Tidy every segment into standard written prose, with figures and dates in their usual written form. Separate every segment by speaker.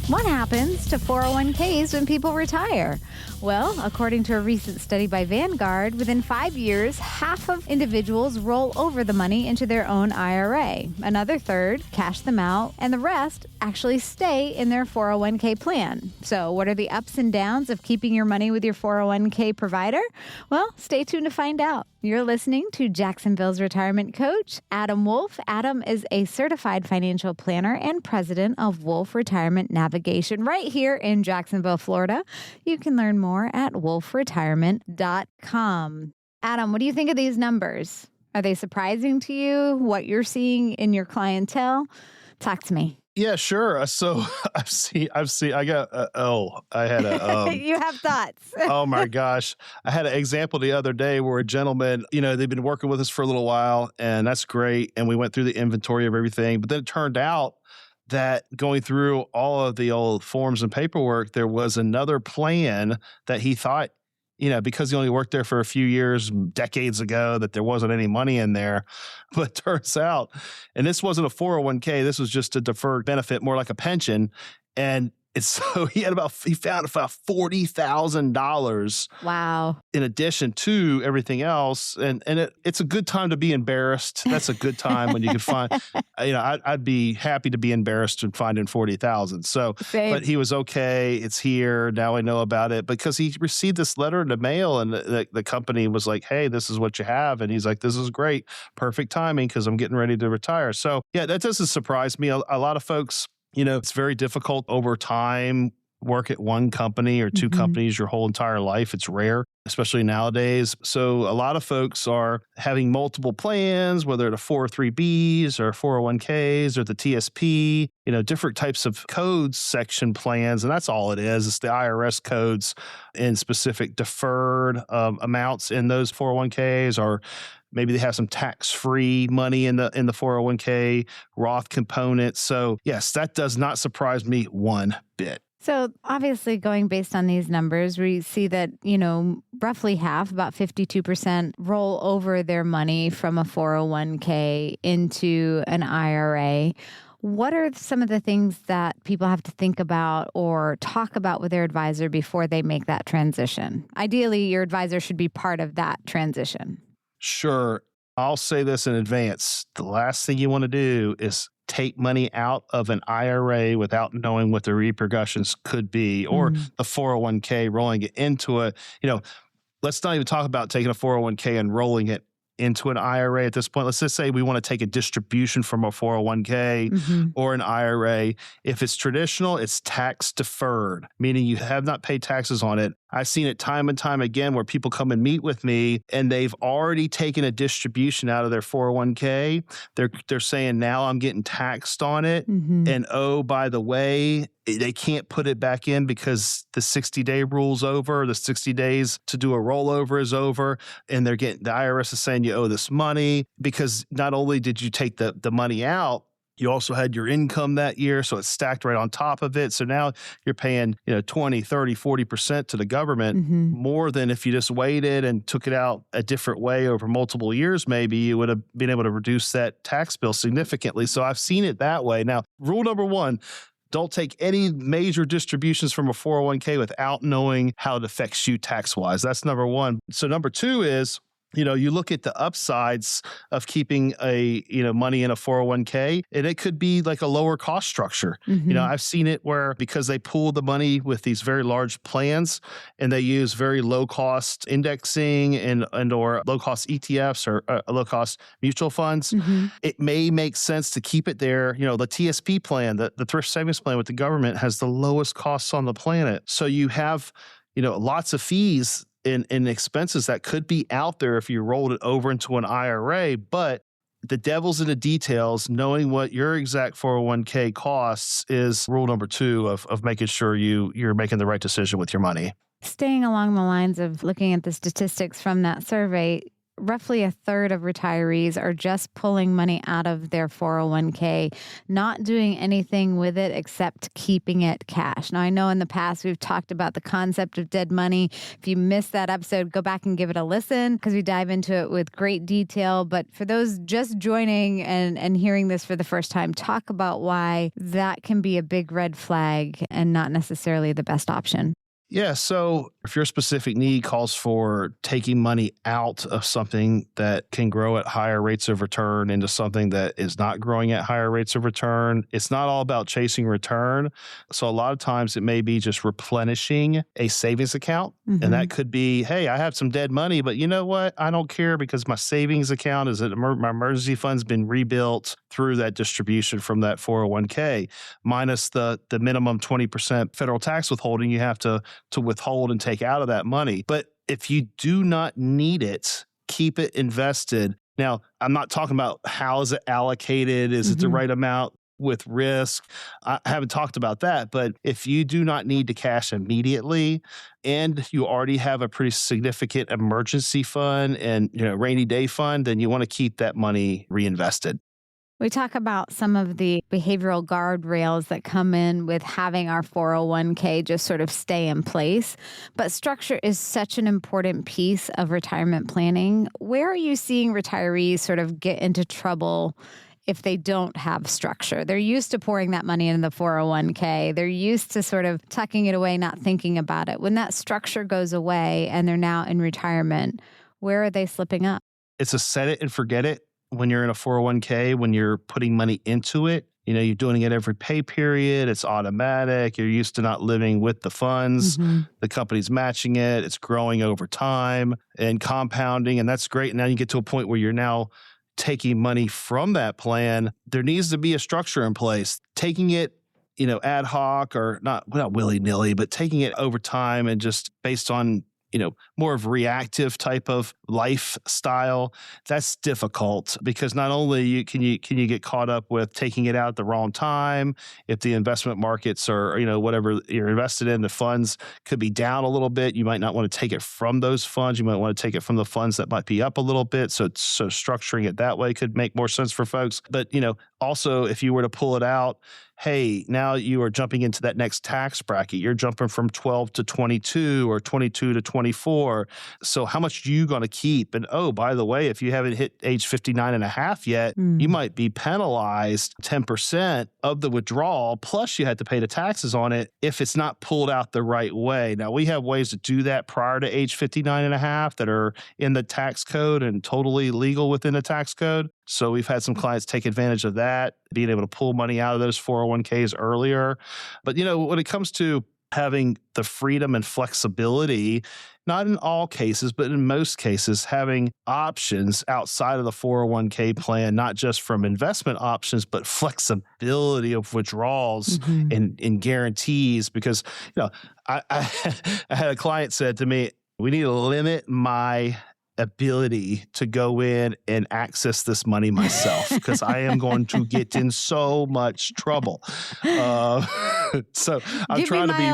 Speaker 1: What happens to 401ks when people retire? Well, according to a recent study by Vanguard, within 5 years, half of individuals roll over the money into their own IRA. Another third cash them out, and the rest actually stay in their 401k plan. So what are the ups and downs of keeping your money with your 401k provider? Well, stay tuned to find out. You're listening to Jacksonville's retirement coach, Adam Wolf. Adam is a certified financial planner and president of Wolf Retirement Navigation right here in Jacksonville, Florida. You can learn more at wolfretirement.com. Adam, what do you think of these numbers? Are they surprising to you? What you're seeing in your clientele? Talk to me.
Speaker 2: Yeah, sure. So I had a,
Speaker 1: You have thoughts.
Speaker 2: oh my gosh. I had an example the other day where a gentleman, they've been working with us for a little while, and that's great. And we went through the inventory of everything, but then it turned out that going through all of the old forms and paperwork, there was another plan that he thought, because he only worked there for a few years, decades ago, that there wasn't any money in there. But turns out, and this wasn't a 401k, this was just a deferred benefit, more like a pension. And so he found about $40,000.
Speaker 1: Wow.
Speaker 2: In addition to everything else. And it's a good time to be embarrassed. That's a good time when you can find, I'd be happy to be embarrassed and finding 40,000. So,
Speaker 1: Same.
Speaker 2: But he was okay. It's here. Now I know about it because he received this letter in the mail, and the company was like, hey, this is what you have. And he's like, this is great. Perfect timing because I'm getting ready to retire. So yeah, that doesn't surprise me. A lot of folks, it's very difficult over time, work at one company or two companies your whole entire life. It's rare, especially nowadays. So a lot of folks are having multiple plans, whether the 403Bs or 401ks or the TSP, different types of codes section plans. And that's all it is. It's the IRS codes and specific deferred amounts in those 401ks, or maybe they have some tax-free money in the 401k Roth component. So yes, that does not surprise me one bit.
Speaker 1: So obviously going based on these numbers, we see that, roughly half, about 52%, roll over their money from a 401k into an IRA. What are some of the things that people have to think about or talk about with their advisor before they make that transition? Ideally, your advisor should be part of that transition.
Speaker 2: Sure. I'll say this in advance. The last thing you want to do is take money out of an IRA without knowing what the repercussions could be, or the 401k, rolling it into it. Let's not even talk about taking a 401k and rolling it into an IRA at this point. Let's just say we want to take a distribution from a 401k or an IRA. If it's traditional, it's tax deferred, meaning you have not paid taxes on it. I've seen it time and time again where people come and meet with me and they've already taken a distribution out of their 401k. They're saying, now I'm getting taxed on it. And oh, by the way, they can't put it back in because the 60-day rule's over. The 60 days to do a rollover is over. And the IRS is saying you owe this money because not only did you take the money out, you also had your income that year, so it's stacked right on top of it. So now you're paying 20, 30, 40% to the government, more than if you just waited and took it out a different way over multiple years. Maybe you would have been able to reduce that tax bill significantly. So I've seen it that way. Now, rule number one, don't take any major distributions from a 401k without knowing how it affects you tax-wise. That's number one. So number two is, you look at the upsides of keeping money in a 401k, and it could be like a lower cost structure. I've seen it where because they pool the money with these very large plans and they use very low cost indexing and or low cost ETFs or low cost mutual funds, it may make sense to keep it there. The TSP plan, the thrift savings plan with the government, has the lowest costs on the planet. So you have, lots of fees and expenses that could be out there if you rolled it over into an IRA, but the devil's in the details. Knowing what your exact 401k costs is rule number two of making sure you're making the right decision with your money.
Speaker 1: Staying along the lines of looking at the statistics from that survey, roughly a third of retirees are just pulling money out of their 401k, not doing anything with it except keeping it cash. Now, I know in the past we've talked about the concept of dead money. If you missed that episode, go back and give it a listen because we dive into it with great detail. But for those just joining and hearing this for the first time, talk about why that can be a big red flag and not necessarily the best option.
Speaker 2: Yeah. So if your specific need calls for taking money out of something that can grow at higher rates of return into something that is not growing at higher rates of return, it's not all about chasing return. So a lot of times it may be just replenishing a savings account. And that could be, hey, I have some dead money, but you know what? I don't care because my savings account is my emergency fund's been rebuilt through that distribution from that 401k, minus the minimum 20% federal tax withholding you have to withhold and take out of that money. But if you do not need it, keep it invested. Now, I'm not talking about how is it allocated? Is it the right amount with risk? I haven't talked about that. But if you do not need to cash immediately and you already have a pretty significant emergency fund and rainy day fund, then you want to keep that money reinvested.
Speaker 1: We talk about some of the behavioral guardrails that come in with having our 401k just sort of stay in place. But structure is such an important piece of retirement planning. Where are you seeing retirees sort of get into trouble if they don't have structure? They're used to pouring that money into the 401k. They're used to sort of tucking it away, not thinking about it. When that structure goes away and they're now in retirement, where are they slipping up?
Speaker 2: It's a set it and forget it. When you're in a 401k, when you're putting money into it, you're doing it every pay period. It's automatic. You're used to not living with the funds. The company's matching it. It's growing over time and compounding. And that's great. Now you get to a point where you're now taking money from that plan. There needs to be a structure in place. Taking it ad hoc or not willy-nilly, but taking it over time and just based on more of reactive type of lifestyle, that's difficult because not only can you get caught up with taking it out at the wrong time, if the investment markets or whatever you're invested in, the funds could be down a little bit. You might not want to take it from those funds. You might want to take it from the funds that might be up a little bit. So structuring it that way could make more sense for folks. But also if you were to pull it out, hey, now you are jumping into that next tax bracket. You're jumping from 12 to 22 or 22 to 24. So how much are you going to keep? And oh, by the way, if you haven't hit age 59 and a half yet, you might be penalized 10% of the withdrawal, plus you had to pay the taxes on it if it's not pulled out the right way. Now, we have ways to do that prior to age 59 and a half that are in the tax code and totally legal within the tax code. So we've had some clients take advantage of that, being able to pull money out of those 401ks earlier. But, when it comes to having the freedom and flexibility, not in all cases, but in most cases, having options outside of the 401k plan, not just from investment options, but flexibility of withdrawals and guarantees. Because, I had a client said to me, we need to limit my ability to go in and access this money myself because I am going to get in so much trouble. So I'm trying to be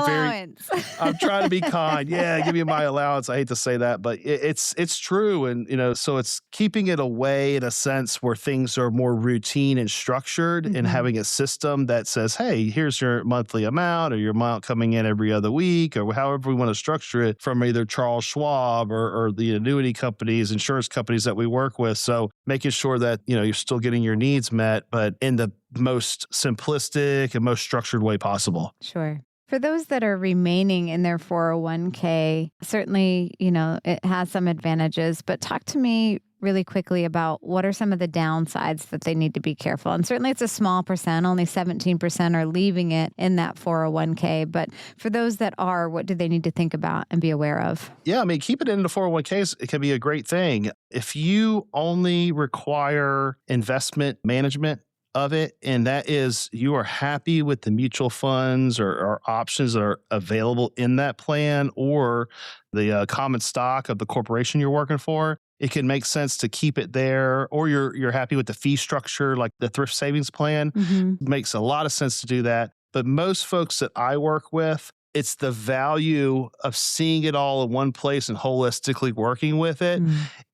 Speaker 2: I'm trying to be kind. Yeah, give me my allowance. I hate to say that, but it's true. And, so it's keeping it away in a sense where things are more routine and structured and having a system that says, hey, here's your monthly amount or your amount coming in every other week or however we want to structure it from either Charles Schwab or the annuity companies, insurance companies that we work with. So making sure that, you're still getting your needs met, but in the most simplistic and most structured way possible.
Speaker 1: Sure. For those that are remaining in their 401k, certainly, it has some advantages, but talk to me really quickly about what are some of the downsides that they need to be careful. And certainly it's a small percent, only 17% are leaving it in that 401k. But for those that are, what do they need to think about and be aware of?
Speaker 2: Yeah, keep it in the 401ks. It can be a great thing. If you only require investment management of it, and that is you are happy with the mutual funds or options that are available in that plan or the common stock of the corporation you're working for, it can make sense to keep it there. Or you're happy with the fee structure, like the thrift savings plan. Makes a lot of sense to do that. But most folks that I work with, It's the value of seeing it all in one place and holistically working with it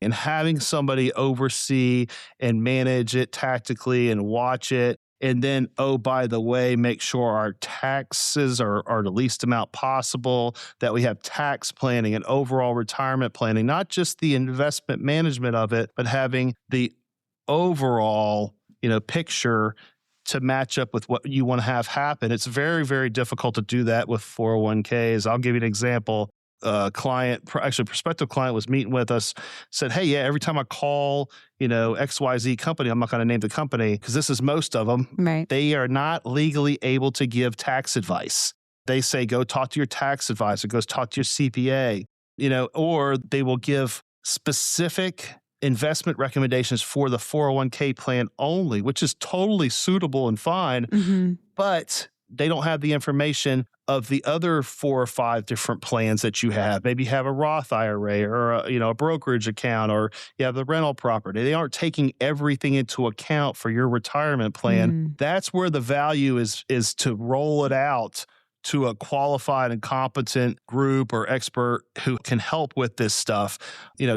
Speaker 2: and having somebody oversee and manage it tactically and watch it. And then, oh, by the way, make sure our taxes are the least amount possible, that we have tax planning and overall retirement planning, not just the investment management of it, but having the overall, picture to match up with what you want to have happen. It's very, very difficult to do that with 401ks. I'll give you an example. A prospective client was meeting with us, said, hey, yeah, every time I call, XYZ company, I'm not going to name the company because this is most of them.
Speaker 1: Right.
Speaker 2: They are not legally able to give tax advice. They say, go talk to your tax advisor, go talk to your CPA, or they will give specific investment recommendations for the 401k plan only, which is totally suitable and fine, but they don't have the information of the other 4 or 5 different plans that you have. Maybe you have a Roth IRA or a brokerage account, or you have the rental property. They aren't taking everything into account for your retirement plan. That's where the value is to roll it out to a qualified and competent group or expert who can help with this stuff.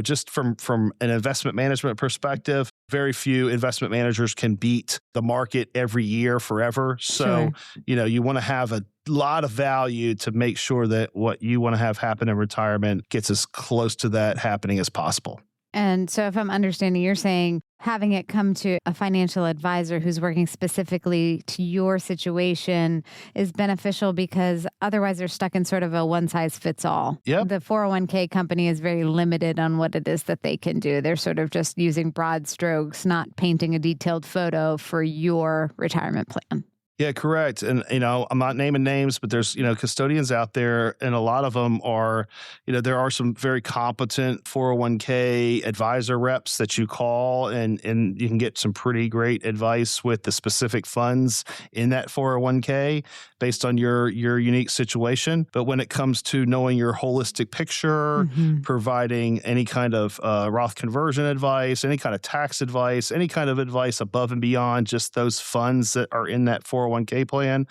Speaker 2: Just from an investment management perspective, very few investment managers can beat the market every year forever. So, you want to have a lot of value to make sure that what you want to have happen in retirement gets as close to that happening as possible.
Speaker 1: And so if I'm understanding, you're saying having it come to a financial advisor who's working specifically to your situation is beneficial because otherwise they're stuck in sort of a one-size-fits-all.
Speaker 2: Yep.
Speaker 1: The 401k company is very limited on what it is that they can do. They're sort of just using broad strokes, not painting a detailed photo for your retirement plan.
Speaker 2: Yeah, correct. And, I'm not naming names, but there's, custodians out there, and a lot of them are, there are some very competent 401k advisor reps that you call, and you can get some pretty great advice with the specific funds in that 401k based on your unique situation. But when it comes to knowing your holistic picture, providing any kind of Roth conversion advice, any kind of tax advice, any kind of advice above and beyond just those funds that are in that 401k plan,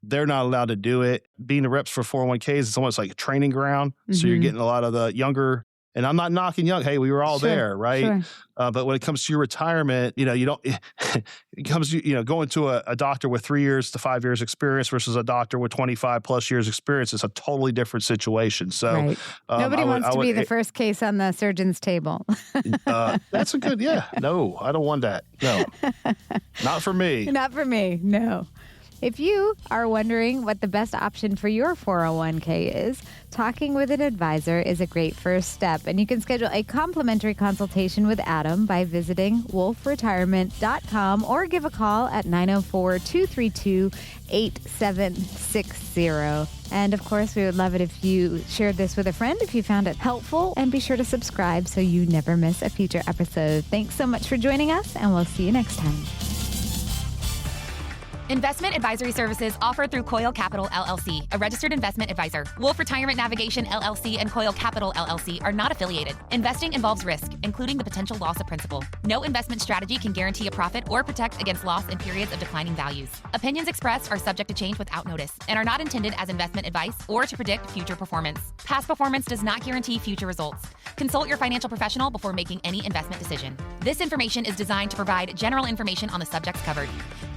Speaker 2: they're not allowed to do it. Being the reps for 401ks is almost like a training ground. So you're getting a lot of the younger, and I'm not knocking young. Hey, we were all there, right?
Speaker 1: Sure.
Speaker 2: But when it comes to your retirement, you don't, it comes to, going to a doctor with 3 years to 5 years experience versus a doctor with 25 plus years experience is a totally different situation. So
Speaker 1: nobody wants to be the first case on the surgeon's table.
Speaker 2: That's a good, no, I don't want that. No, not for me.
Speaker 1: Not for me. No. If you are wondering what the best option for your 401k is, talking with an advisor is a great first step, and you can schedule a complimentary consultation with Adam by visiting wolfretirement.com or give a call at 904-232-8760. And of course, we would love it if you shared this with a friend if you found it helpful, and be sure to subscribe so you never miss a future episode. Thanks so much for joining us, and we'll see you next time.
Speaker 3: Investment advisory services offered through Coil Capital LLC, a registered investment advisor. Wolf Retirement Navigation LLC and Coil Capital LLC are not affiliated. Investing involves risk, including the potential loss of principal. No investment strategy can guarantee a profit or protect against loss in periods of declining values. Opinions expressed are subject to change without notice and are not intended as investment advice or to predict future performance. Past performance does not guarantee future results. Consult your financial professional before making any investment decision. This information is designed to provide general information on the subjects covered.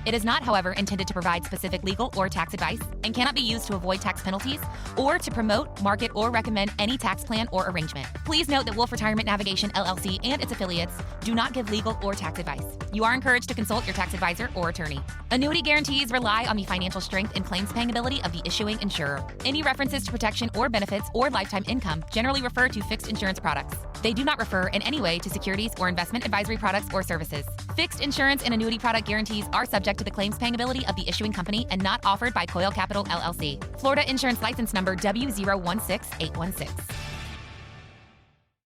Speaker 3: It is not, however, intended to provide specific legal or tax advice and cannot be used to avoid tax penalties or to promote, market, or recommend any tax plan or arrangement. Please note that Wolf Retirement Navigation LLC and its affiliates do not give legal or tax advice. You are encouraged to consult your tax advisor or attorney. Annuity guarantees rely on the financial strength and claims paying ability of the issuing insurer. Any references to protection or benefits or lifetime income generally refer to fixed insurance products. They do not refer in any way to securities or investment advisory products or services. Fixed insurance and annuity product guarantees are subject to the claims paying ability of the issuing company and not offered by Coil Capital LLC. Florida Insurance License Number W016816.